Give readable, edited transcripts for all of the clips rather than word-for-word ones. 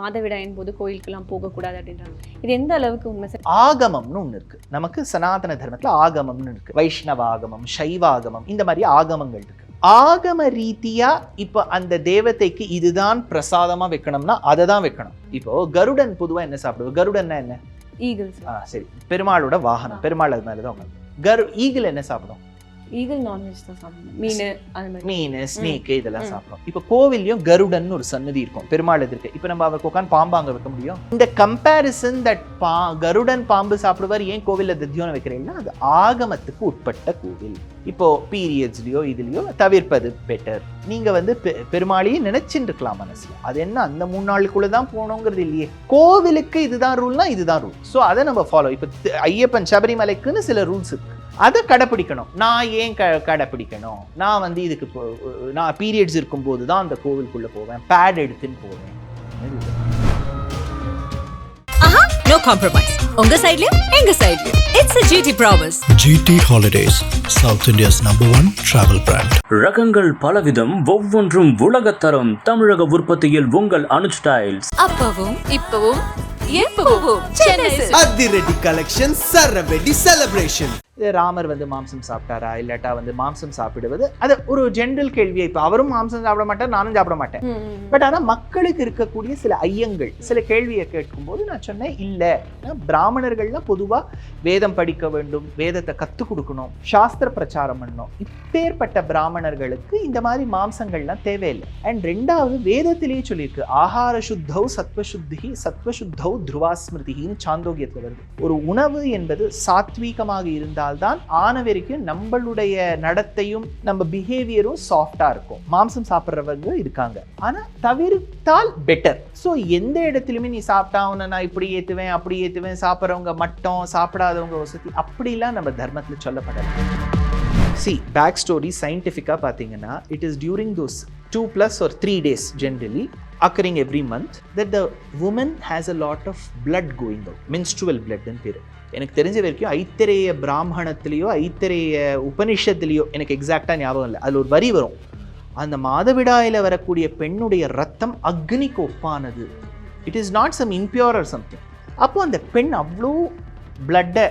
மாதவிடாயின் போது கோயிலுக்கெல்லாம் போகக்கூடாது அப்படின்றாங்க. இது எந்த அளவுக்கு உண்மை சார்? ஆகமம்னு ஒன்று இருக்கு. நமக்கு சனாதன தர்மத்தில் ஆகமம்னு இருக்கு. வைஷ்ணவ ஆகமம், சைவ ஆகமம், இந்த மாதிரி ஆகமங்கள் இருக்கு. ஆகம ரீதியா இப்போ அந்த தேவதைக்கு இதுதான் பிரசாதமா வைக்கணும்னா அதை தான் வைக்கணும். இப்போ கருடன் பொதுவா என்ன சாப்பிடுவோம்? கருடன்னா என்ன? ஈகிள். சரி, பெருமாளோட வாகனம். பெருமாள் அது மேலதான் ஈகிள் என்ன சாப்பிடும்? ஈகிள் நான்வெஜ் தான் சாப்பிடும். மீன், ஸ்னேக் இதெல்லாம் சாப்பிடும். இப்போ கோவில்லையும் கருடன் ஒரு சன்னதி இருக்கும், பெருமாள் இருக்கு. இப்போ நம்ம அவருக்கு உட்காந்து பாம்பாங்க வைக்க முடியும்? இந்த கம்பேரிசன் தட் கருடன் பாம்பு சாப்பிடுவார், ஏன் கோவில்ல தித்தியோன்னு வைக்கிறீங்கன்னா அது ஆகமத்துக்கு உட்பட்ட கோவில். இப்போ பீரியட்ஸ்லயோ இதுலயோ தவிர்ப்பது பெட்டர். நீங்க வந்து பெருமாளையே நினைச்சுட்டு இருக்கலாம் மனசுல. அது என்ன அந்த 3 நாளுக்குள்ளதான் போகணுங்கிறது இல்லையே. கோவிலுக்கு இதுதான் ரூல்னா இதுதான் ரூல். ஸோ அதை நம்ம ஃபாலோ. இப்போ ஐயப்பன் சபரிமலைக்குன்னு சில ரூல்ஸ் இருக்கு, அதை கடைப்பிடிக்கணும். நான் ஏன் கடைப்பிடிக்கணும்? நான் வந்து இதுக்கு நான் பீரியட்ஸ் இருக்கும்போது தான் அந்த கோவிலுக்குள்ள போவேன், பேட் எடுத்துன்னு போவேன். No compromise. உங்க சைடுலயும் எங்க சைடுலயும். It's a GT promise. GT Holidays, South India's #1 travel brand. ரகங்கள் பலவிதம், ஒவ்வொன்றும் உலகத்தரம். தமிழக உற்பத்தியில் உங்கள் அனுஜ் ஸ்டைல்ஸ். அப்பவும் இப்பவும் எப்பவும் சென்னை அதிரடி கலெக்ஷன், சரவெடி செலிப்ரேஷன். ராமர் வந்து மாம்சம் சாப்பிட்டாரா இல்லாட்டா வந்து மாம்சம் சாப்பிடுவது அது ஒரு ஜென்ரல் கேள்வியை. இப்போ அவரும் மாம்சம் சாப்பிட மாட்டார், நானும் சாப்பிட மாட்டேன். பட் ஆனால் மக்களுக்கு இருக்கக்கூடிய சில ஐயங்கள், சில கேள்வியை கேட்கும்போது நான் சொன்னேன் இல்லை, பிராமணர்கள்லாம் பொதுவாக வேதம் படிக்க வேண்டும், வேதத்தை கற்றுக் கொடுக்கணும், சாஸ்திர பிரச்சாரம் பண்ணணும். இப்பேற்பட்ட பிராமணர்களுக்கு இந்த மாதிரி மாம்சங்கள்லாம் தேவையில்லை. அண்ட் ரெண்டாவது வேதத்திலேயே சொல்லியிருக்கு, ஆகார சுத்தௌ சத்வசுத்தி சத்வசுத்தௌ துருவாஸ்மிருதின்னு சாந்தோக்கியத்தில் வருது. ஒரு உணவு என்பது சாத்வீகமாக இருந்தால் தான் ஆன வரைக்கும் நம்மளுடைய நடத்தையும் நம்ம பிஹேவியரும் சாஃப்டா இருக்கும். மாம்சம் சாப்பிட்றவங்க இருக்காங்க, ஆனா தவிர்த்தால் பெட்டர். ஸோ எந்த இடத்துலையுமே நீ சாப்பிட்டா உன்னை நான் இப்படி ஏற்றுவேன் அப்படி ஏற்றுவேன், சாப்பிட்றவங்க மட்டும் சாப்பிடாதவங்க வசதி, அப்படிலாம் நம்ம தர்மத்தில் சொல்லப்படலை. பேக் ஸ்டோரி சயின்டிஃபிக்காக பார்த்தீங்கன்னா it is during those 2+ or 3 days generally occurring every month that the woman has a lot of blood going out, menstrual blood ன்னு பேர். எனக்கு தெரிஞ்ச வரைக்கும் ஐத்திரேய பிராமணத்திலேயோ ஐத்திரேய உபனிஷத்துலேயோ எனக்கு எக்ஸாக்டாக ஞாபகம் இல்லை, அதில் ஒரு வரி வரும், அந்த மாதவிடாயில் வரக்கூடிய பெண்ணுடைய ரத்தம் அக்னிக்கு ஒப்பானது. It is not some impure or something. அப்போ அந்த பெண் அவ்வளோ பிளட்டை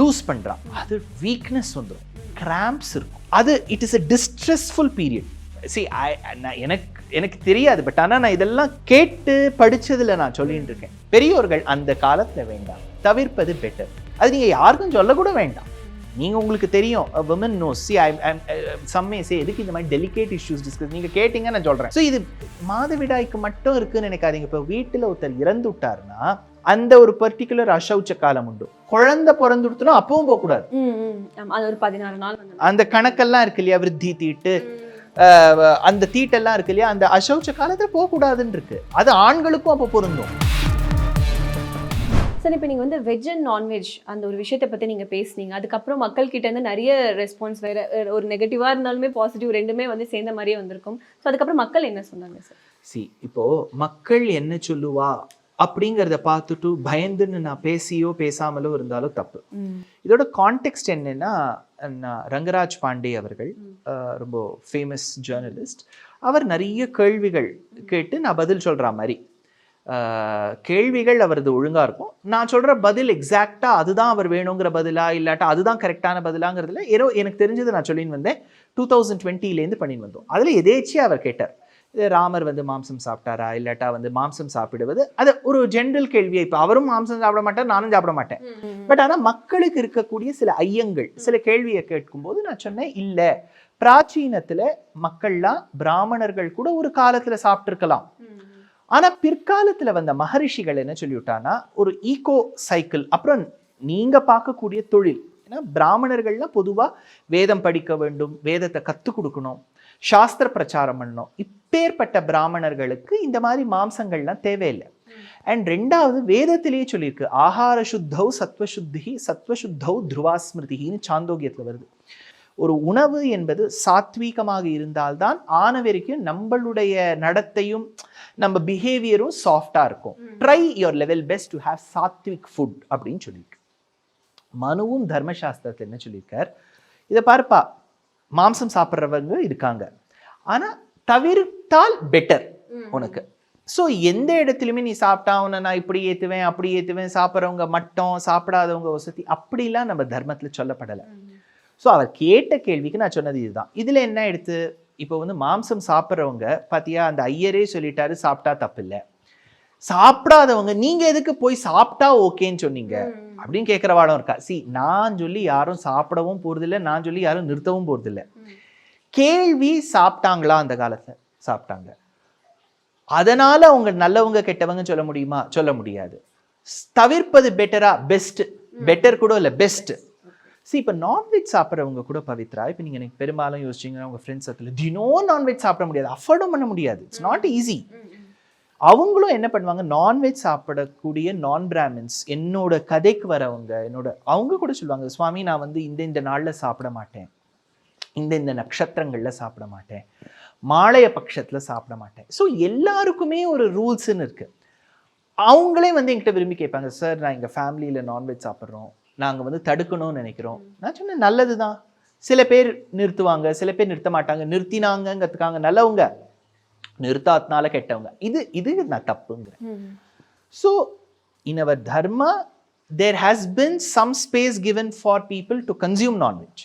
லூஸ் பண்ணுறான், அது வீக்னஸ் வந்துடும், கிராம்ப்ஸ் இருக்கும், அது இட் இஸ் அ டிஸ்ட்ரெஸ்ஃபுல் பீரியட். எனக்கு தெரியாது, பட் ஆனால் நான் இதெல்லாம் கேட்டு படித்ததில் நான் சொல்லிட்டு இருக்கேன். பெரியோர்கள் அந்த காலத்தில் வேண்டாம், தவிர்ப்பது பெட்டர். அது நீங்கள் யாருக்கும் சொல்லக்கூட வேண்டாம், நீங்கள் உங்களுக்கு தெரியும். women knows. See, some may say எதுக்கு இந்த மாதிரி டெலிகேட் இஷ்யூஸ் டிஸ்கஸ், நீங்கள் கேட்டிங்க நான் சொல்கிறேன். ஸோ இது மாதவிடாய்க்கு மட்டும் இருக்குன்னு நினைக்காதீங்க. இப்போ வீட்டில் ஒருத்தர் இறந்து விட்டாருன்னா அந்த ஒரு பர்டிகுலர் அசௌச்ச காலம் உண்டு. குழந்தை பிறந்துடுத்துனா அப்பவும் போகக்கூடாது. அது ஒரு 16 நாள் அந்த கணக்கெல்லாம் இருக்கு இல்லையா, விருத்தி தீட்டு அந்த தீட்டெல்லாம் இருக்கு இல்லையா, அந்த அசௌச்ச காலத்தில் போகக்கூடாதுன்னு இருக்கு. அது ஆண்களுக்கும் அப்போ பொருந்தும். சார், இப்போ நீங்கள் வந்து வெஜ் அண்ட் நான்வெஜ் அந்த ஒரு விஷயத்தை பற்றி நீங்கள் பேசுனீங்க. அதுக்கப்புறம் மக்கள் கிட்ட இருந்து நிறைய ரெஸ்பான்ஸ், வேறு ஒரு நெகட்டிவாக இருந்தாலுமே பாசிட்டிவ் ரெண்டுமே வந்து சேர்ந்த மாதிரியே வந்திருக்கும். ஸோ அதுக்கப்புறம் மக்கள் என்ன சொன்னாங்க சார்? இப்போது மக்கள் என்ன சொல்லுவா அப்படிங்கிறத பார்த்துட்டு பயந்துன்னு நான் பேசியோ பேசாமலோ இருந்தாலும் தப்பு. இதோட கான்டெக்ஸ்ட் என்னன்னா, ரங்கராஜ் பாண்டே அவர்கள் ரொம்ப ஃபேமஸ் ஜேர்னலிஸ்ட். அவர் நிறைய கேள்விகள் கேட்டு நான் பதில் சொல்கிற மாதிரி கேள்விகள் அவரது ஒழுங்காக இருக்கும். நான் சொல்கிற பதில் எக்ஸாக்டாக அதுதான் அவர் வேணுங்கிற பதிலா இல்லாட்டா அதுதான் கரெக்டான பதிலாங்கிறதுல ஏதோ எனக்கு தெரிஞ்சது நான் சொல்லின்னு வந்தேன். 2020 பண்ணின்னு வந்தோம். அதில் எதேச்சியாக அவர் கேட்டார், ராமர் வந்து மாம்சம் சாப்பிட்டாரா இல்லாட்டா வந்து மாம்சம் சாப்பிடுவது அது ஒரு ஜென்ரல் கேள்வியை. இப்போ அவரும் மாம்சம் சாப்பிட மாட்டார், நானும் சாப்பிட மாட்டேன். பட் ஆனால் மக்களுக்கு இருக்கக்கூடிய சில ஐயங்கள், சில கேள்வியை கேட்கும்போது நான் சொன்னேன், இல்லை, பிராச்சீனத்தில் மக்கள்லாம் பிராமணர்கள் கூட ஒரு காலத்தில் சாப்பிட்டுருக்கலாம். ஆனால் பிற்காலத்தில் வந்த மகரிஷிகள் என்ன சொல்லிவிட்டான்னா, ஒரு ஈகோ சைக்கிள். அப்புறம் நீங்கள் பார்க்கக்கூடிய தொழில், ஏன்னா பிராமணர்கள்லாம் பொதுவாக வேதம் படிக்க வேண்டும், வேதத்தை கற்றுக் கொடுக்கணும், சாஸ்திர பிரச்சாரம் பண்ணணும். இப்பேற்பட்ட பிராமணர்களுக்கு இந்த மாதிரி மாம்சங்கள்லாம் தேவையில்லை. அண்ட் ரெண்டாவது வேதத்திலேயே சொல்லியிருக்கு, ஆகார சுத்தௌ சத்வசுத்தி சத்வசுத்தௌ துருவாஸ்மிருதின்னு சாந்தோக்கியத்தில் வருது. ஒரு உணவு என்பது சாத்வீகமாக இருந்தால்தான் ஆன வரைக்கும் நம்மளுடைய நடத்தையும் நம்ம பிஹேவியரும் சாஃப்டாக இருக்கும். Try your level best to have Satwik food அப்படின்னு சொல்லியிருக்கு. மனுவும் தர்மசாஸ்திரத்தில் என்ன சொல்லியிருக்கார், இதை பார்ப்பா, மாம்சம் சாப்பிட்றவங்க இருக்காங்க, ஆனால் தவிர்த்தால் பெட்டர் உனக்கு. ஸோ எந்த இடத்துலையுமே நீ சாப்பிட்டா உன்னை நான் இப்படி ஏற்றுவேன் அப்படி ஏற்றுவேன், சாப்பிட்றவங்க மட்டம் சாப்பிடாதவங்க வசதி, அப்படிலாம் நம்ம தர்மத்தில் சொல்லப்படலை. ஸோ அவர் கேட்ட கேள்விக்கு நான் சொன்னது இதுதான். இதில் என்ன எடுத்து இப்போ வந்து மாம்சம் சாப்பிட்றவங்க பார்த்தியா, அந்த ஐயரே சொல்லிட்டாரு சாப்பிட்டா தப்பு இல்லை, சாப்பிடாதவங்க நீங்கள் எதுக்கு போய் சாப்பிட்டா ஓகேன்னு சொன்னீங்க அப்படின்னு கேட்குற வாடம் இருக்கா? நான் சொல்லி யாரும் சாப்பிடவும் போகிறதில்லை, நான் சொல்லி யாரும் நிறுத்தவும் போகிறதில்லை. கேள்வி சாப்பிட்டாங்களா? அந்த காலத்தில் சாப்பிட்டாங்க. அதனால அவங்க நல்லவங்க கெட்டவங்க சொல்ல முடியுமா? சொல்ல முடியாது. தவிர்ப்பது பெட்டரா? பெஸ்ட். பெட்டர் கூட இல்லை, பெஸ்ட். இப்போ நான்வெஜ் சாப்பிட்றவங்க கூட பவித்ரா, இப்போ நீங்கள் எனக்கு பெரும்பாலும் யோசிச்சிங்கன்னா உங்கள் ஃப்ரெண்ட்ஸ் சர்க்கிள் தினம் நான்வெஜ் சாப்பிட முடியாது, அஃபோர்டும் பண்ண முடியாது, இட்ஸ் நாட் ஈஸி. அவங்களும் என்ன பண்ணுவாங்க, நான்வெஜ் சாப்பிடக்கூடிய நான் பிராமின்ஸ் என்னோட கதைக்கு வரவங்க அவங்க கூட சொல்லுவாங்க, சுவாமி நான் வந்து இந்த நாளில் சாப்பிட மாட்டேன், இந்த நட்சத்திரங்களில் சாப்பிட மாட்டேன், மாலைய பட்சத்தில் சாப்பிட மாட்டேன். ஸோ எல்லாருக்குமே ஒரு ரூல்ஸ்ன்னு இருக்குது. அவங்களே வந்து என்கிட்ட விரும்பி கேட்பாங்க, சார் நான் எங்கள் ஃபேமிலியில் நான்வெஜ் சாப்பிட்றோம், நாங்கள் வந்து தடுக்கணும்னு நினைக்கிறோம். நான் சொன்னேன் நல்லது தான். சில பேர் நிறுத்துவாங்க, சில பேர் நிறுத்த மாட்டாங்க. நிறுத்தினாங்கிறதுக்காக நல்லவங்க, நிறுத்தாத்தினால கெட்டவங்க. இது நான் தப்புங்கிறேன். So in our dharma there has been some space given for people to consume nonveg.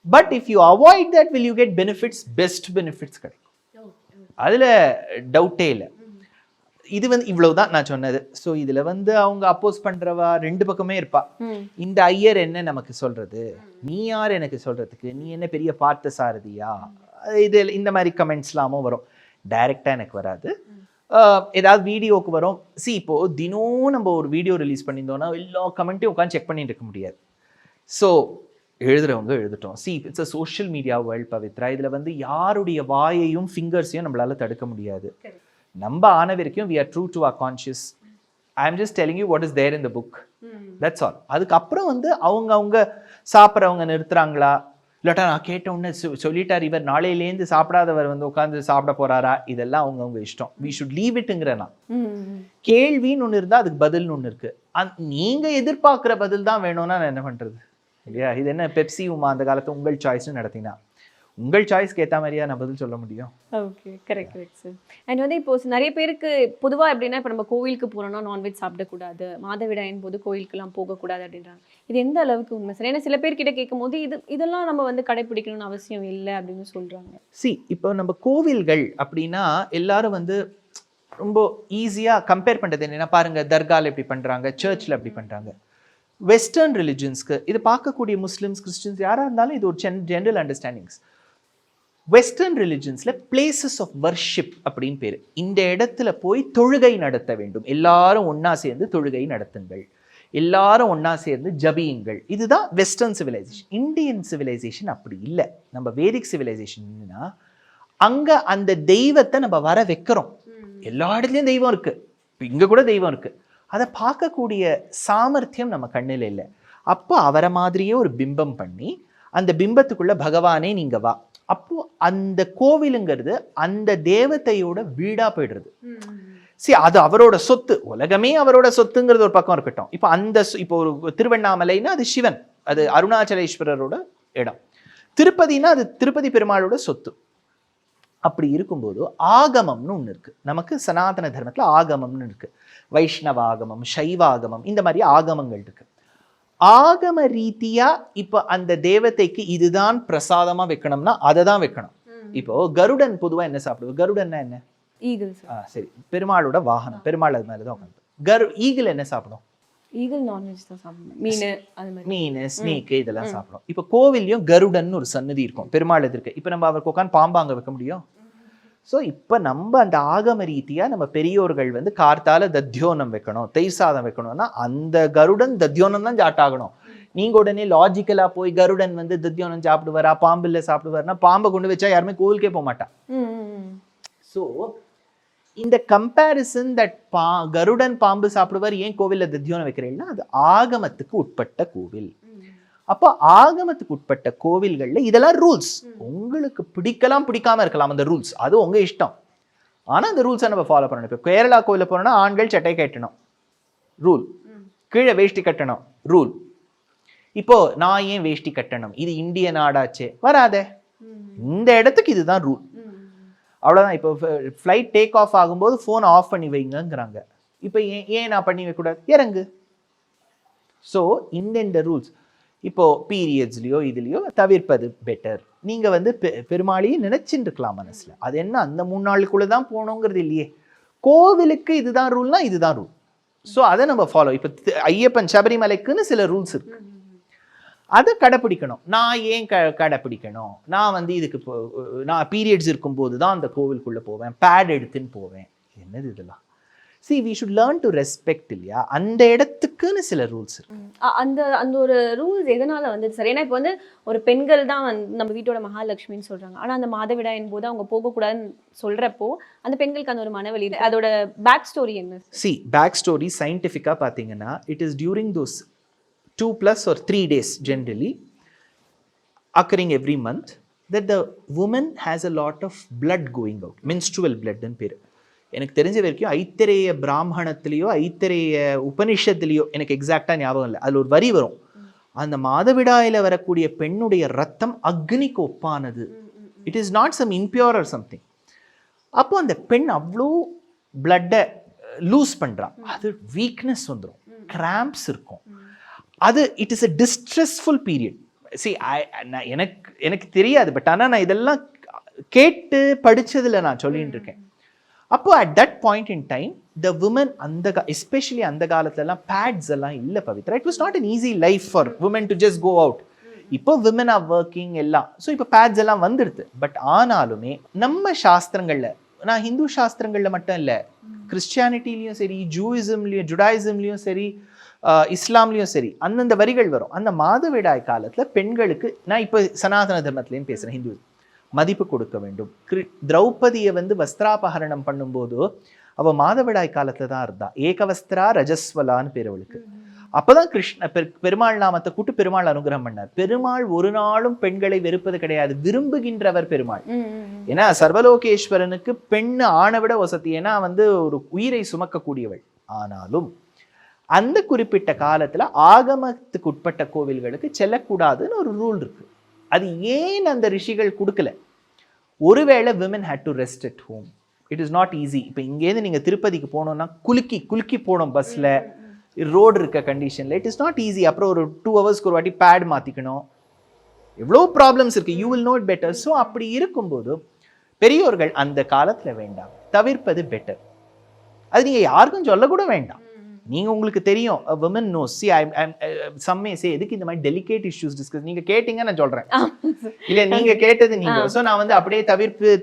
But if you avoid that will you get benefits, best benefits கிடைக்கும், அதில் டவுட்டே இல்லை. இது வந்து இவ்வளவுதான் நான் சொன்னது. ஸோ இதுல வந்து அவங்க அப்போஸ் பண்றவா ரெண்டு பக்கமே இருப்பா. இந்த ஐயர் என்ன நமக்கு சொல்றது, நீ யார் எனக்கு சொல்றதுக்கு, நீ என்ன பெரிய பார்த்த சாரதியா, இது இந்த மாதிரி கமெண்ட்ஸ்லாமும் வரும். டைரக்டா எனக்கு வராது, ஏதாவது வீடியோக்கு வரும். இப்போ தினம் நம்ம ஒரு வீடியோ ரிலீஸ் பண்ணியிருந்தோம்னா எல்லா கமெண்ட்டையும் உட்காந்து செக் பண்ணிட்டு இருக்க முடியாது. ஸோ எழுதுறவங்க எழுதுட்டோம். It's a social media world Pavithra. இதுல வந்து யாருடைய வாயையும் ஃபிங்கர்ஸையும் நம்மளால தடுக்க முடியாது. நம்ம ஆன வரைக்கும் we are true to our conscious. I am just telling you what is there in the book. That's all. அதுக்கப்புறம் வந்து அவங்க சாப்பிட்றவங்க நிறுத்துறாங்களா, இல்லாட்டா நான் கேட்ட உடனே சொல்லிட்டார் இவர் நாளையிலேருந்து சாப்பிடாதவர் வந்து உட்காந்து சாப்பிட போறாரா, இதெல்லாம் அவங்க இஷ்டம். we should leave itங்கிறனா. கேள்வின்னு ஒன்று இருந்தால் அதுக்கு பதில்னு ஒன்று இருக்கு. நீங்க எதிர்பார்க்குற பதில் தான் வேணும்னா நான் என்ன பண்றது இல்லையா? இது என்ன பெப்சி உமா அந்த காலத்து உங்கள் சாய்ஸ்னு நடத்தினா உங்கள் சாய்ஸ்க்கு ஏற்ற மாதிரியா நான் பதில் சொல்ல முடியும். Okay, correct sir. அண்ட் வந்து இப்போ நிறைய பேருக்கு பொதுவாக எப்படின்னா, இப்போ நம்ம கோவிலுக்கு போகிறோம்னா நான்வெஜ் சாப்பிடக்கூடாது, மாதவிடாயின் போது கோவிலுக்கெல்லாம் போகக்கூடாது அப்படின்றாங்க. இது எந்த அளவுக்கு உண்மை சார்? ஏன்னா சில பேர்கிட்ட கேட்கும் போது இதெல்லாம் நம்ம வந்து கடைப்பிடிக்கணும்னு அவசியம் இல்லை அப்படின்னு சொல்கிறாங்க. இப்போ நம்ம கோவில்கள் அப்படின்னா எல்லாரும் வந்து ரொம்ப ஈஸியாக கம்பேர் பண்ணுறது என்னென்னா, பாருங்க தர்காவில் எப்படி பண்ணுறாங்க, சர்ச்சில் எப்படி பண்ணுறாங்க. வெஸ்டர்ன் ரிலிஜன்ஸ்க்கு இது பார்க்கக்கூடிய முஸ்லிம்ஸ், கிறிஸ்டின்ஸ் யாராக இருந்தாலும் இது ஒரு ஜென்ரல் அண்டர்ஸ்டாண்டிங்ஸ். வெஸ்டர்ன் ரிலிஜன்ஸ்ல பிளேசஸ் ஆஃப் வர்ஷிப் அப்படின்னு பேரு. இந்த இடத்துல போய் தொழுகை நடத்த வேண்டும், எல்லாரும் ஒன்னா சேர்ந்து தொழுகை நடத்துங்கள், எல்லாரும் ஒன்னா சேர்ந்து ஜபியுங்கள். இதுதான் வெஸ்டர்ன் சிவிலைசேஷன். இந்தியன் சிவிலைசேஷன் அப்படி இல்லை. நம்ம வேதிக் சிவிலைசேஷன்னா அங்க அந்த தெய்வத்தை நம்ம வர வைக்கிறோம். எல்லா இடத்துலயும் தெய்வம் இருக்கு, இங்க கூட தெய்வம் இருக்கு. அதை பார்க்கக்கூடிய சாமர்த்தியம் நம்ம கண்ணில் இல்லை. அப்போ அவரை மாதிரியே ஒரு பிம்பம் பண்ணி அந்த பிம்பத்துக்குள்ள பகவானே நீங்க வா. அப்போ அந்த கோவிலுங்கிறது அந்த தேவதையோட வீடா போயிடுறது. அது அவரோட சொத்து, உலகமே அவரோட சொத்துங்கிறது ஒரு பக்கம் இருக்கட்டும். இப்போ ஒரு திருவண்ணாமலைன்னா அது சிவன், அது அருணாச்சலேஸ்வரரோட இடம். திருப்பதினா அது திருப்பதி பெருமாளோட சொத்து. அப்படி இருக்கும்போது ஆகமம்னு ஒன்று இருக்கு. நமக்கு சனாதன தர்மத்துல ஆகமம்னு இருக்கு. வைஷ்ணவ ஆகமம், சைவ ஆகமம், இந்த மாதிரி ஆகமங்கள் இருக்கு. ஆகம ரீதியா இப்ப அந்த தேவதைக்கு இதுதான் பிரசாதமா வைக்கணும்னா அதை தான் வைக்கணும். இப்போ கருடன் பொதுவா என்ன சாப்பிடுவோம்? கருடன்னா என்ன? ஈகிள். சரி, பெருமாளோட வாகனம், பெருமாள் அது மேலதான் உட்காந்து. ஈகிள் என்ன சாப்பிடும்? ஈகிள் நான்வெஜ் தான் சாப்பிடும். மீன், அது மாதிரி மீன், ஸ்னேக் இதெல்லாம் சாப்பிடும். இப்போ கோவில்லையும் கருடன் ஒரு சன்னதி இருக்கும், பெருமாள் இது இருக்கு. இப்போ நம்ம அவருக்கு உட்காந்து பாம்பாங்க வைக்க முடியும்? ஸோ இப்போ நம்ம அந்த ஆகம ரீதியாக நம்ம பெரியோர்கள் வந்து கார்த்தால தத்தியோனம் வைக்கணும், தயிர் சாதம் வைக்கணும்னா அந்த கருடன் தத்தியோனம் தான் சாட்டாகணும். நீங்கள் உடனே லாஜிக்கலாக போய் கருடன் வந்து தத்தியோனம் சாப்பிடுவாரா, பாம்பு இல்லை சாப்பிடுவார்னா பாம்பை கொண்டு வச்சா யாருமே கோவிலுக்கே போக மாட்டான். ஸோ இந்த கம்பேரிசன் தட் கருடன் பாம்பு சாப்பிடுவார், ஏன் கோவிலில் தத்தியோனம் வைக்கிறீங்கன்னா அது ஆகமத்துக்கு உட்பட்ட கோவில். அப்போ ஆகமத்துக்கு உட்பட்ட கோவில்கள்ல இதெல்லாம் ரூல்ஸ். உங்களுக்கு பிடிக்கலாம் பிடிக்காம இருக்கலாம் அந்த ரூல்ஸ், அது உங்க இஷ்டம். ஆனா அந்த ரூல்ஸை நம்ம ஃபாலோ பண்ணணும். இப்போ கேரளா கோவில போனோம்னா ஆண்கள் சட்டை கட்டணும் ரூல், கீழே வேஷ்டி கட்டணும் ரூல். இப்போ நான் ஏன் வேஷ்டி கட்டணும், இது இந்திய நாடாச்சே, வராதே. இந்த இடத்துக்கு இதுதான் ரூல். அவ்வளோதான். இப்போ ஃப்ளைட் டேக் ஆஃப் ஆகும்போது ஃபோனை ஆஃப் பண்ணி வைங்கங்கிறாங்க. இப்போ ஏன் நான் பண்ணி வைக்கக்கூடாது? இறங்கு. ஸோ இந்த ரூல்ஸ் இப்போ பீரியட்ஸ்லையோ இதுலையோ தவிர்ப்பது பெட்டர். நீங்கள் வந்து பெருமாளையும் நினைச்சுட்டு இருக்கலாம் மனசில். அது என்ன அந்த 3 நாளுக்குள்ளே தான் போகணுங்கிறது இல்லையே. கோவிலுக்கு இதுதான் ரூல்னா இதுதான் ரூல். ஸோ அதை நம்ம ஃபாலோ. இப்போ ஐயப்பன் சபரிமலைக்குன்னு சில ரூல்ஸ் இருக்கு, அதை கடைப்பிடிக்கணும். நான் ஏன் கடைப்பிடிக்கணும்? நான் வந்து இதுக்கு நான் பீரியட்ஸ் இருக்கும்போது தான் அந்த கோவிலுக்குள்ளே போவேன், பேட் எடுத்துன்னு போவேன். என்னது இதெல்லாம்? See, we should learn to respect இல்லையா? அந்த இடத்துக்குன்னு சில ரூல்ஸ் இருக்கு. அந்த அந்த ஒரு ரூல்ஸ் எதனால வந்தது சார்? ஏன்னா இப்போ வந்து ஒரு பெண்கள் தான் நம்ம வீட்டோட மகாலட்சுமின்னு சொல்றாங்க. ஆனா அந்த மாதவிடாயின் போது அவங்க போகக்கூடாதுன்னு சொல்றப்போ அந்த பெண்களுக்கு அந்த ஒரு மனவலி, அதோட பேக் ஸ்டோரி என்ன? See, பேக் ஸ்டோரி சயின்டிஃபிக்காக பார்த்தீங்கன்னா it is during those 2+ or 3 days generally occurring every month that the woman has a lot of blood going out, menstrual blood ன்னு பேர். எனக்கு தெரிஞ்ச வரைக்கும் ஐத்திரேய பிராமணத்திலேயோ ஐத்திரேய உபனிஷத்துலேயோ எனக்கு எக்ஸாக்டாக ஞாபகம் இல்லை, அதில் ஒரு வரி வரும், அந்த மாதவிடாயில் வரக்கூடிய பெண்ணுடைய ரத்தம் அக்னிக்கு ஒப்பானது. It is not some impure or something. அப்போ அந்த பெண் அவ்வளோ பிளட்டை லூஸ் பண்ணுறா, அது வீக்னஸ் வந்துடும், கிராம்ப்ஸ் இருக்கும், அது இட் இஸ் அ டிஸ்ட்ரெஸ்ஃபுல் பீரியட். எனக்கு தெரியாது, பட் ஆனால் நான் இதெல்லாம் கேட்டு படித்ததில் நான் சொல்லிட்டு இருக்கேன். அப்போ at that point in time the women especially அந்த காலத்துலலாம் பேட்ஸ் எல்லாம் இல்லை Pavithra. It was not an easy life for women to just go out. இப்போ விமன் ஆர் ஒர்க்கிங் எல்லாம், ஸோ இப்போ பேட்ஸ் எல்லாம் வந்துடுது. பட் ஆனாலுமே நம்ம சாஸ்திரங்களில், நான் ஹிந்து சாஸ்திரங்களில் மட்டும் இல்லை, கிறிஸ்டியானிட்டிலையும் சரி, ஜுடாயிசம்லையும் சரி, இஸ்லாம்லேயும் சரி, அந்தந்த வரிகள் வரும். அந்த மாதவிடாய் காலத்தில் பெண்களுக்கு, நான் இப்போ சனாதன தர்மத்துலேன்னு பேசுகிறேன், ஹிந்து, மதிப்பு கொடுக்க வேண்டும். திரௌபதியை வந்து வஸ்திராபகரணம் பண்ணும்போது அவள் மாதவிடாய் காலத்தில் தான் இருந்தா. ஏகவஸ்திரா ரஜஸ்வலான்னு பேர் அவளுக்கு. அப்போதான் பெருமாள் நாமத்தை கூட்டு பெருமாள் அனுகிரகம் பண்ணார். பெருமாள் ஒரு நாளும் பெண்களை வெறுப்பது கிடையாது, விரும்புகின்றவர் பெருமாள். ஏன்னா சர்வலோகேஸ்வரனுக்கு பெண்ணு ஆணை விட வசதி, ஏன்னா வந்து ஒரு உயிரை சுமக்கக்கூடியவள். ஆனாலும் அந்த குறிப்பிட்ட காலத்துல ஆகமத்துக்கு உட்பட்ட கோவில்களுக்கு செல்லக்கூடாதுன்னு ஒரு ரூல் இருக்கு. அது ஏன் அந்த ரிஷிகள் கொடுக்கல? ஒருவேளை women had to rest at home. It is not easy. இப்போ இங்கேருந்து நீங்கள் திருப்பதிக்கு போகணுன்னா குலுக்கி போகணும் பஸ்ஸில், ரோடு இருக்க கண்டிஷனில். It is not easy. அப்புறம் ஒரு 2 ஹவர்ஸ்க்கு ஒரு வாட்டி பேட் மாற்றிக்கணும், எவ்வளோ ப்ராப்ளம்ஸ் இருக்குது. You will know it better. So அப்படி இருக்கும்போது பெரியோர்கள் அந்த காலத்தில் வேண்டாம், தவிர்ப்பது பெட்டர். அது நீங்கள் யாருக்கும் சொல்லக்கூட வேண்டாம். நீங்கள் உங்களுக்கு தெரியும், women knows. See, some may say, எதுக்கு இந்த மாதிரி டெலிகேட் இஷ்யூஸ் டிஸ்கஸ்? நீங்கள் கேட்டீங்க, நான் சொல்கிறேன். இல்லை, நீங்கள் கேட்டது நீங்கள். ஸோ நான் வந்து அப்படியே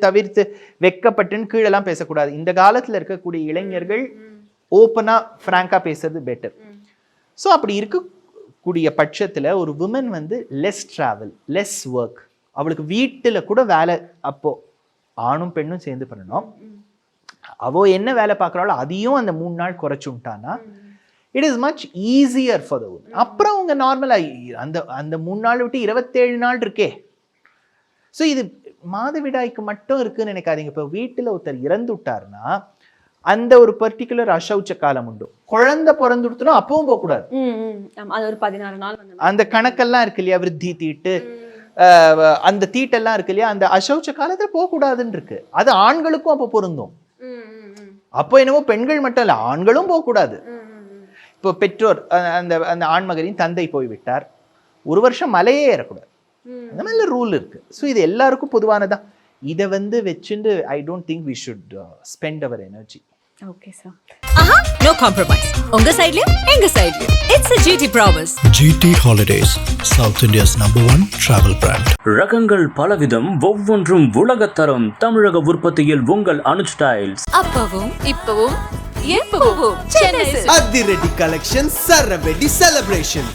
தவிர்த்து வெக்கப்பட்டுன்னு கீழெல்லாம் பேசக்கூடாது. இந்த காலத்தில் இருக்கக்கூடிய இளைஞர்கள் ஓப்பனாக ஃப்ராங்காக பேசுறது பெட்டர். ஸோ அப்படி இருக்கக்கூடிய பட்சத்தில் ஒரு விமன் வந்து லெஸ் ட்ராவல், லெஸ் ஒர்க், அவளுக்கு வீட்டில் கூட வேலை, அப்போது ஆணும் பெண்ணும் சேர்ந்து பண்ணணும். அவோ என்ன வேலை பார்க்குறாளோ அதையும் அந்த 3 நாள் குறைச்சுட்டானா it is much easier for the woman. அப்புறம் அவங்க நார்மலாக அந்த 3 நாள் விட்டு 27 நாள் இருக்கே. ஸோ இது மாதவிடாய்க்கு மட்டும் இருக்குன்னு நினைக்காதீங்க. இப்போ வீட்டில் ஒருத்தர் இறந்து விட்டாருன்னா அந்த ஒரு பர்டிகுலர் அசௌச்ச காலம் உண்டு. குழந்தை பிறந்து விடுத்தணும், அப்பவும் போகக்கூடாது. அது ஒரு 16 நாள் அந்த கணக்கெல்லாம் இருக்கு இல்லையா, விருத்தி தீட்டு, அந்த தீட்டெல்லாம் இருக்கு இல்லையா, அந்த அசௌச்ச காலத்தில் போகக்கூடாதுன்னு இருக்கு. அது ஆண்களுக்கும் அப்போ பொருந்தும். அப்போ என்னவோ பெண்கள் மட்டும் இல்லை, ஆண்களும் போகக்கூடாது. இப்போ பெற்றோர் அந்த ஆண்மகரின் தந்தை போய்விட்டார், 1 வருஷம் மலையே ஏறக்கூடாது, அந்த மாதிரி ரூல் இருக்கு. ஸோ இது எல்லாருக்கும் பொதுவானதான். இதை வந்து வச்சுட்டு I don't think we should spend our energy. Okay sir. ஆஹா, நோ காம்ப்ரமைஸ். உங்க சைடுலயும் எங்க சைடுலயும். It's a GT Promise. GT Holidays, South India's #1 travel brand. ரகங்கள் பலவிதம், ஒவ்வொன்றும் உலகத்தரம். தமிழக உற்பத்தியில் உங்கள் அனுஜ் ஸ்டைல்ஸ். அப்பவும் இப்பவும் எப்பவும் சென்னை அதிரடி கலெக்ஷன், சரவெடி செலிப்ரேஷன்.